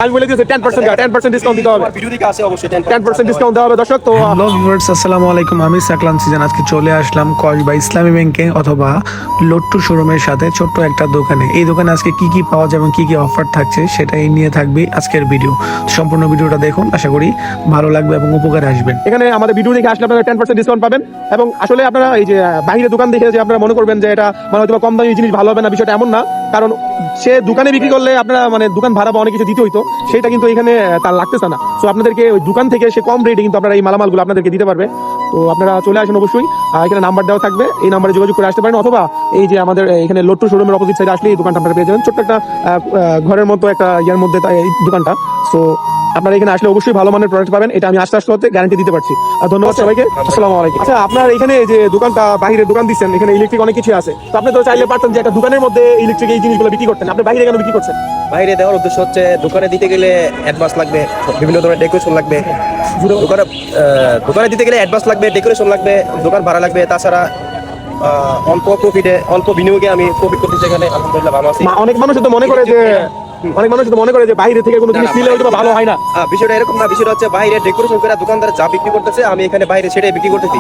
আমি বলে দিয়েছি 10% ডিসকাউন্ট দিতে হবে। ভিডিও দিকে আসে অবশ্যই 10% ডিসকাউন্ট দেওয়া হবে দর্শক। তো হ্যালো ভিউয়ার্স, আসসালামু আলাইকুম। আমি সাকলান সিজন আজকে চলে আসলাম কসবা ইসলামী ব্যাংকে অথবা লট্টু শোরুমের সাথে ছোট্ট একটা দোকানে। এই দোকানে আজকে কি কি পাওয়া যাবে, কি কি অফার থাকছে সেটাই নিয়ে থাকবে আজকের ভিডিও। সম্পূর্ণ ভিডিওটা দেখুন, আশা করি ভালো লাগবে এবং উপকারে আসবেন। এখানে আমাদের ভিডিও দেখে আসলে আপনারা 10% ডিসকাউন্ট পাবেন। এবং আসলে আপনারা এই যে বাইরে দোকান দেখে যে আপনারা মনে করবেন যে এটা মানে হয়তো কম দামি জিনিস ভালো হবে না, বিষয়টা এমন না। কারণ সে দোকানে বিক্রি করলে আপনারা মানে দোকান ভাড়া বা অনেক কিছু দিতে হইতো, সেটা কিন্তু এখানে তার লাগতেছে না। সো আপনাদেরকে ওই দোকান থেকে সে কম রেটে কিন্তু আপনারা এই মালামালগুলো আপনাদেরকে দিতে পারবে। তো আপনারা চলে আসেন অবশ্যই, এখানে নাম্বার দেওয়া থাকবে, এই নাম্বারে যোগাযোগ করে আসতে পারেন। অথবা এই যে আমাদের এখানে লট্টু শোরুমের অপোজিট সাইডে আসলে এই দোকানটা আপনারা পেয়ে যাবেন। ছোট্ট একটা ঘরের মতো একটা ইয়ার মধ্যে এই দোকানটা। সো আপনারা এখানে আসলে অবশ্যই ভালো মানের প্রোডাক্ট পাবেন, এটা আমি আস্তে আস্তে গ্যারান্টি দিতে পারছি। ধন্যবাদ সবাইকে, আসসালামু আলাইকুম। আচ্ছা, আপনার এখানে যে দোকানটা বাইরে দোকান দিচ্ছেন, এখানে ইলেকট্রিক অনেক কিছু আছে, তো আপনি তো চাইলে পারতেন যে একটা দোকানের মধ্যে ইলেকট্রিক এই জিনিসগুলো বিক্রি করতেন। আপনি বাইরে কেন বিক্রি করছেন? বাইরে দেওয়ার উদ্দেশ্য হচ্ছে দোকানে দিতে গেলে অ্যাডভান্স লাগবে, বিভিন্ন ধরনের ডেকোরেশন লাগবে। দোকানে দিতে গেলে অ্যাডভান্স লাগবে, ডেকোরেশন লাগবে, দোকান ভাড়া লাগবে। তাছাড়া অল্প প্রফিটে, অল্প বিনিয়োগে আমি প্রফিট করতে এখানে আলহামদুলিল্লাহ ভালো আছি। অনেক মানুষ তো মনে করে যে বাইরে থেকে কোনো জিনিস নিলে হয়তো ভালো হয় না। বিষয়টা এরকম না, বিষয়টা হচ্ছে বাইরে ডেকোরেশন করে দোকানদার যা বিক্রি করতেছে আমি এখানে বাইরে সেটাই বিক্রি করতেছি।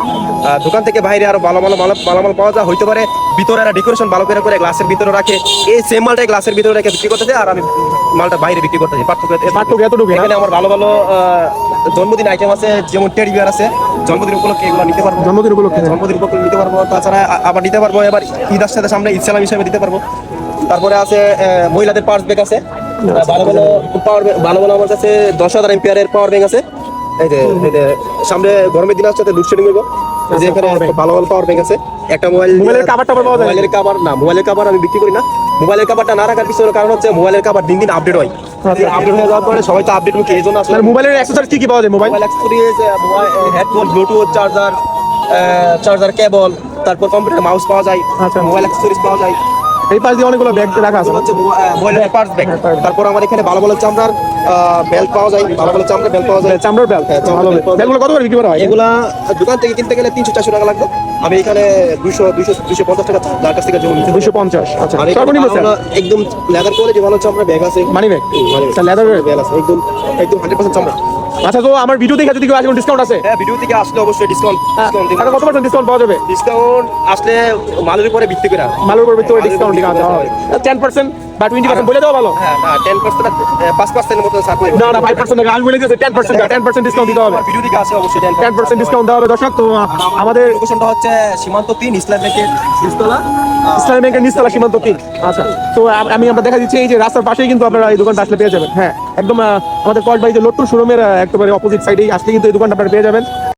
দোকান থেকে বাইরে আরো ভালো ভালো মালামাল পাওয়া যায়, হইতে পারে ভিতরে একটা ডেকোরেশন ভালো করে করে গ্লাসের ভিতরে রাখে, এই সেম মালটাই গ্লাসের ভিতরে রেখে বিক্রি করতেছে, আর আমি মালটা বাইরে বিক্রি করতেছি। পার্থক্য এতটুকু। এখানে আমার ভালো ভালো জন্মদিন আইটেম আছে, যেমন টেডি বিয়ার আছে, জন্মদিন উপলক্ষে এগুলো নিতে পারবো। জন্মদিন উপলক্ষে নিতে পারবো। তাছাড়া আবার নিতে পারবো এবার ঈদ আসছে, সামনে ঈদ সালাম হিসেবে দিতে পারবো। তারপরে আছে মহিলাদের পাওয়ার ব্যাংক আছে, ভালো ভালো আমার কাছে 10,000 এম্পিয়ারের পাওয়ার ব্যাংক আছে। এই যে সামনে গরমের দিন আসছে, লোডশেডিং হইব, যে এখানে ভালো ভালো পাওয়ার ব্যাংক আছে। একটা মোবাইলের কভারটা পাওয়া যায়? মোবাইলের কভার আমি বিক্রি করি না। মোবাইলের কভারটা না রাখার পিছনে কারণ হচ্ছে মোবাইলের কভার দিন দিন আপডেট হয়। আপডেট হয়ে যাওয়ার পরে সবাই তো আপডেট মুখে, এই জন্য আসলে মোবাইলের অ্যাক্সেসরিজ কি পাওয়া যায়? Mobile accessories, headphone, Bluetooth, charger cable, তারপর কম্পিউটার মাউস পাওয়া যায়। আচ্ছা, মোবাইল অ্যাক্সেসরিজ পাওয়া যায়। এই পাশ দিয়ে অনেকগুলো ব্যাগ রাখা আছে, হচ্ছে মোবাইলের পার্টস ব্যাগ। তারপর আমার এখানে ভালো ভালো চামড়ার বেল্ট পাওয়া যায়, ভালো ভালো চামড়ার বেল্ট পাওয়া যায়। চামড়ার বেল্ট ভালো। বেল্টগুলো কত করে বিক্রি করা হয়? এগুলা দোকান থেকে কিনতে গেলে 300-400 টাকা লাগবে। আমি এখানে 250 টাকা তার কাছ থেকে জমি নিচ্ছি। 250। আচ্ছা, আর সর্বনিম্ন একদম লেদার কোয়ালিটি ভালো চামড়া ব্যাগ আছে, মানি ব্যাগ। আচ্ছা, লেদার ব্যাগ আছে, একদম 100% চামড়া। আচ্ছা, তো আমার ভিডিও দেখে যদি কেউ আসে ডিসকাউন্ট আছে? হ্যাঁ, ভিডিও থেকে আসলে অবশ্যই ডিসকাউন্ট দিব। কত পার্সেন্ট ডিসকাউন্ট পাওয়া যাবে? ডিসকাউন্ট আসলে মালের উপরে ভিত্তি করে, মালের উপর ভিত্তি করে ডিসকাউন্ট ঠিক আছে। 10% বা 20% বলে দাও ভালো। হ্যাঁ, না 10% 5% মতো ছাড় পাই। না 5% আমি বলে দিয়েছি 10% ডিসকাউন্ট দিতে হবে। ভিডিও থেকে আসে অবশ্যই 10% ডিসকাউন্ট দেওয়া হবে দর্শক। তো আমাদের লোকেশনটা হচ্ছে সীমান্ত 3 ইসলাম ব্যাংকের নিচতলা, ইসলামী ব্যাংকের নিচতলা সীমান্ত 3। আচ্ছা, তো আমরা দেখা দিচ্ছি এই যে রাস্তার পাশেই কিন্তু আপনারা এই দোকানটা আসলে পেয়ে যাবেন। হ্যাঁ, একদম আমাদের কসবা যে লট্টু শোরুমের একেবারে অপোজিট সাইডেই আসলে কিন্তু এই দোকানটা আপনারা পেয়ে যাবেন।